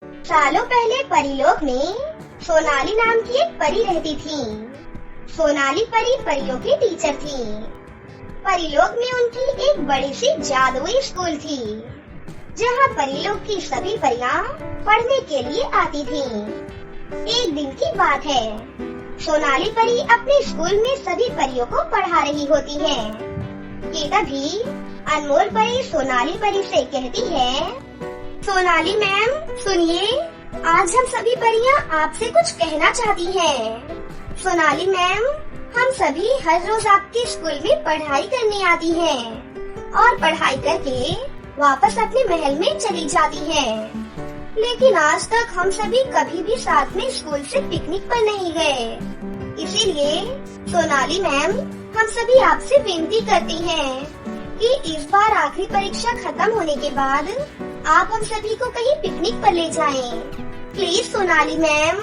सालों पहले परीलोक में सोनाली नाम की एक परी रहती थी। सोनाली परी परियों की टीचर थी। परीलोक में उनकी एक बड़ी सी जादुई स्कूल थी, जहाँ परीलोक की सभी परियां पढ़ने के लिए आती थीं। एक दिन की बात है, सोनाली परी अपने स्कूल में सभी परियों को पढ़ा रही होती है कि तभी अनमोल परी सोनाली परी से कहती है, सोनाली मैम सुनिए, आज हम सभी परियां आपसे कुछ कहना चाहती हैं। सोनाली मैम, हम सभी हर रोज आपके स्कूल में पढ़ाई करने आती हैं और पढ़ाई करके वापस अपने महल में चली जाती हैं। लेकिन आज तक हम सभी कभी भी साथ में स्कूल से पिकनिक पर नहीं गए। इसीलिए सोनाली मैम, हम सभी आपसे विनती करती हैं कि इस बार आखिरी परीक्षा खत्म होने के बाद आप हम सभी को कहीं पिकनिक पर ले जाएं। Please Sonali ma'am.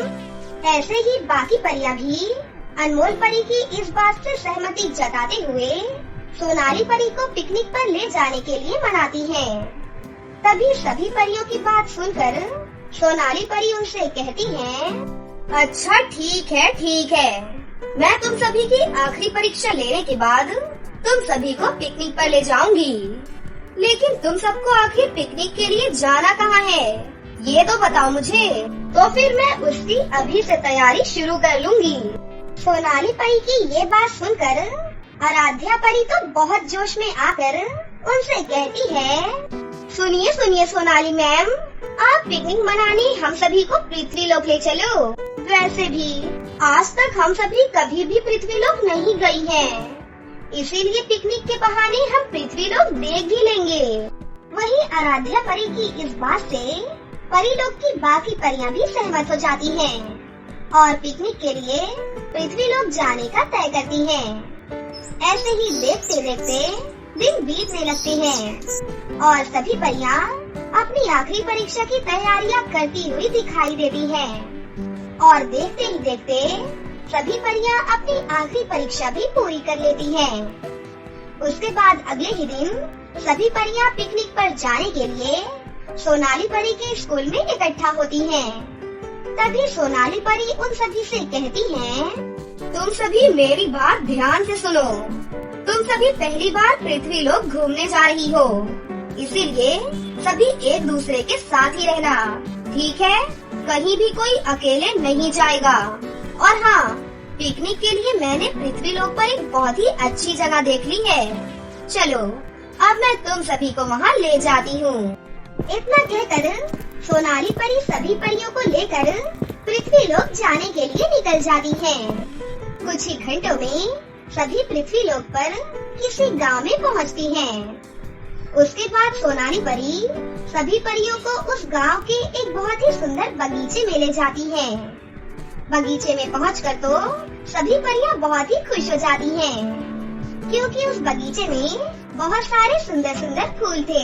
ऐसे ही बाकी परियां भी अनमोल परी की इस बात से सहमति जताते हुए सोनाली परी को पिकनिक पर ले जाने के लिए मनाती हैं। तभी सभी परियों की बात सुनकर सोनाली परी उनसे कहती है, अच्छा ठीक है, मैं तुम सभी की आखिरी परीक्षा लेने के बाद तुम सभी को पिकनिक पर ले जाऊंगी। लेकिन तुम सबको आखिर पिकनिक के लिए जाना कहाँ है, ये तो बताओ मुझे, तो फिर मैं उसकी अभी से तैयारी शुरू कर लूंगी। सोनाली परी की ये बात सुनकर आराध्या परी तो बहुत जोश में आकर उनसे कहती है, सुनिए सोनाली मैम, आप पिकनिक मनाने हम सभी को पृथ्वीलोक ले चलो। वैसे भी आज तक हम सभी कभी भी पृथ्वीलोक नहीं गई हैं। इसीलिए पिकनिक के बहाने हम पृथ्वीलोक देख भी लेंगे। वहीं आराध्या परी की इस बात से परीलोक की बाकी परियां भी सहमत हो जाती हैं और पिकनिक के लिए पृथ्वीलोक जाने का तय करती हैं। ऐसे ही देखते देखते दिन बीतने लगते हैं और सभी परियां अपनी आखिरी परीक्षा की तैयारियां करती हुई दिखाई देती हैं और देखते ही देखते सभी परियां अपनी आखिरी परीक्षा भी पूरी कर लेती हैं। उसके बाद अगले ही दिन सभी परियां पिकनिक पर जाने के लिए सोनाली परी के स्कूल में इकट्ठा होती हैं। तभी सोनाली परी उन सभी से कहती है, तुम सभी मेरी बात ध्यान से सुनो। तुम सभी पहली बार पृथ्वीलोक घूमने जा रही हो, इसीलिए सभी एक दूसरे के साथ ही रहना, ठीक है? कहीं भी कोई अकेले नहीं जाएगा। और हाँ, पिकनिक के लिए मैंने पृथ्वीलोक पर एक बहुत ही अच्छी जगह देख ली है। चलो, अब मैं तुम सभी को वहाँ ले जाती हूँ। इतना कहकर सोनाली परी सभी परियों को लेकर पृथ्वीलोक जाने के लिए निकल जाती हैं। कुछ ही घंटों में सभी पृथ्वीलोक पर किसी गांव में पहुँचती हैं। उसके बाद सोनाली परी सभी परियों को उस गांव के एक बहुत ही सुंदर बगीचे में ले जाती हैं। बगीचे में पहुंचकर तो सभी परियां बहुत ही खुश हो जाती हैं, क्योंकि उस बगीचे में बहुत सारे सुंदर सुंदर फूल थे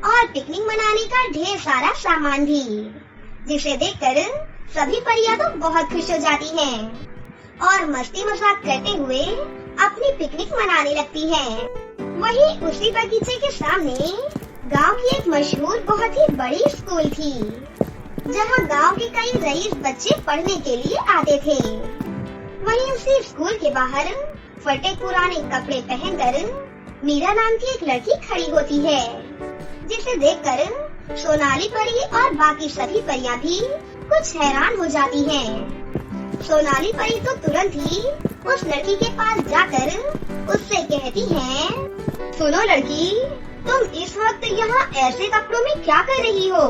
और पिकनिक मनाने का ढेर सारा सामान भी, जिसे देखकर सभी परियां तो बहुत खुश हो जाती हैं और मस्ती मजाक करते हुए अपनी पिकनिक मनाने लगती हैं। वहीं उसी बगीचे के सामने गांव की एक मशहूर बहुत ही बड़ी स्कूल थी, जहां गांव के कई रईस बच्चे पढ़ने के लिए आते थे। वहीं उसी स्कूल के बाहर फटे पुराने कपड़े पहनकर मीरा नाम की एक लड़की खड़ी होती है, जिसे देखकर सोनाली परी और बाकी सभी परियां भी कुछ हैरान हो जाती हैं। सोनाली परी तो तुरंत ही उस लड़की के पास जाकर उससे कहती है, सुनो लड़की, तुम इस वक्त यहाँ ऐसे कपड़ों में क्या कर रही हो?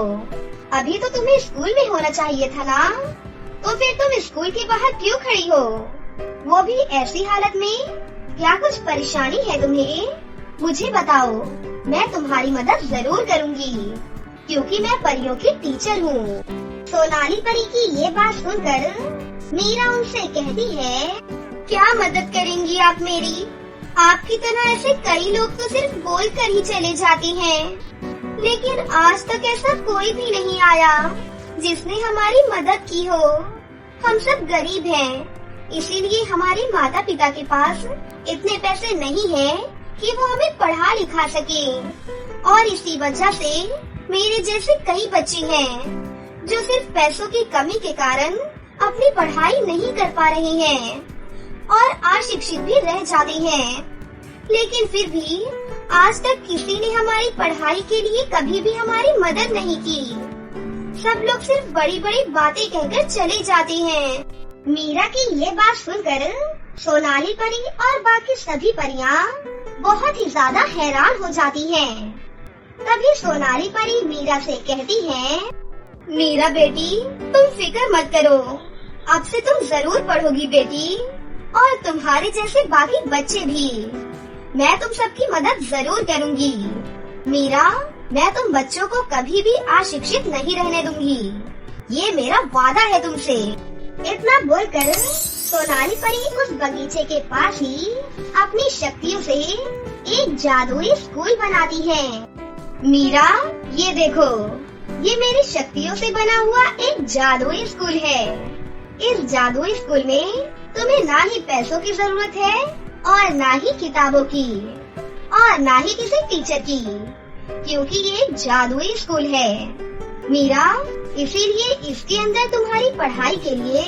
अभी तो तुम्हें स्कूल में होना चाहिए था ना, तो फिर तुम स्कूल के बाहर क्यों खड़ी हो? वो भी ऐसी हालत में? क्या कुछ परेशानी है तुम्हें? मुझे बताओ, मैं तुम्हारी मदद जरूर करूँगी, क्योंकि मैं परियों की टीचर हूँ। सोनाली परी की ये बात सुनकर मीरा उनसे कहती है, क्या मदद करेंगी आप मेरी? आपकी तरह ऐसे कई लोग तो सिर्फ बोल कर ही चले जाते हैं, लेकिन आज तक ऐसा कोई भी नहीं आया जिसने हमारी मदद की हो। हम सब गरीब हैं, इसीलिए हमारे माता पिता के पास इतने पैसे नहीं हैं कि वो हमें पढ़ा लिखा सके, और इसी वजह से मेरे जैसे कई बच्चे हैं जो सिर्फ पैसों की कमी के कारण अपनी पढ़ाई नहीं कर पा रहे हैं और अशिक्षित भी रह जाते हैं। लेकिन फिर भी आज तक किसी ने हमारी पढ़ाई के लिए कभी भी हमारी मदद नहीं की। सब लोग सिर्फ बड़ी बड़ी बातें कहकर चले जाते हैं। मीरा की ये बात सुनकर सोनाली परी और बाकी सभी परियां बहुत ही ज्यादा हैरान हो जाती हैं। तभी सोनाली परी मीरा से कहती है, मीरा बेटी, तुम फिक्र मत करो, अब से तुम जरूर पढ़ोगी बेटी, और तुम्हारे जैसे बाकी बच्चे भी। मैं तुम सबकी मदद जरूर करूंगी। मीरा, मैं तुम बच्चों को कभी भी अशिक्षित नहीं रहने दूंगी। ये मेरा वादा है तुमसे। इतना बोलकर सोनाली परी उस बगीचे के पास ही अपनी शक्तियों से एक जादुई स्कूल बनाती है। मीरा, ये देखो, ये मेरी शक्तियों से बना हुआ एक जादुई स्कूल है। इस जादुई स्कूल में तुम्हें ना ही पैसों की जरूरत है और ना ही किताबों की और ना ही किसी टीचर की, क्योंकि ये एक जादुई स्कूल है। मीरा, इसीलिए इसके अंदर तुम्हारी पढ़ाई के लिए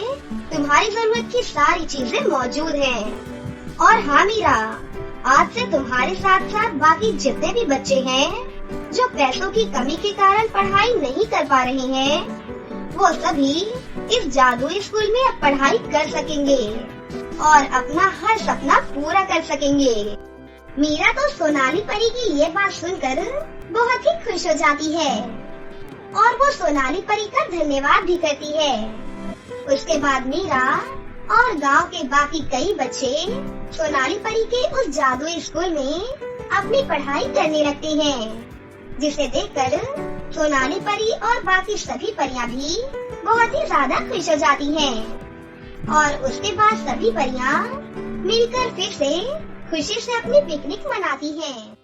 तुम्हारी जरूरत की सारी चीजें मौजूद हैं। और हाँ मीरा, आज से तुम्हारे साथ साथ बाकी जितने भी बच्चे हैं जो पैसों की कमी के कारण पढ़ाई नहीं कर पा रहे हैं, वो सभी इस जादुई स्कूल में अब पढ़ाई कर सकेंगे और अपना हर सपना पूरा कर सकेंगे। मीरा तो सोनाली परी की ये बात सुनकर बहुत ही खुश हो जाती है और वो सोनाली परी का धन्यवाद भी करती है। उसके बाद मीरा और गांव के बाकी कई बच्चे सोनाली परी के उस जादुई स्कूल में अपनी पढ़ाई करने लगते हैं, जिसे देखकर सोनाली परी और बाकी सभी परियां भी बहुत ही ज्यादा खुश हो जाती हैं। और उसके बाद सभी परियां मिलकर फिर से खुशी से अपनी पिकनिक मनाती हैं।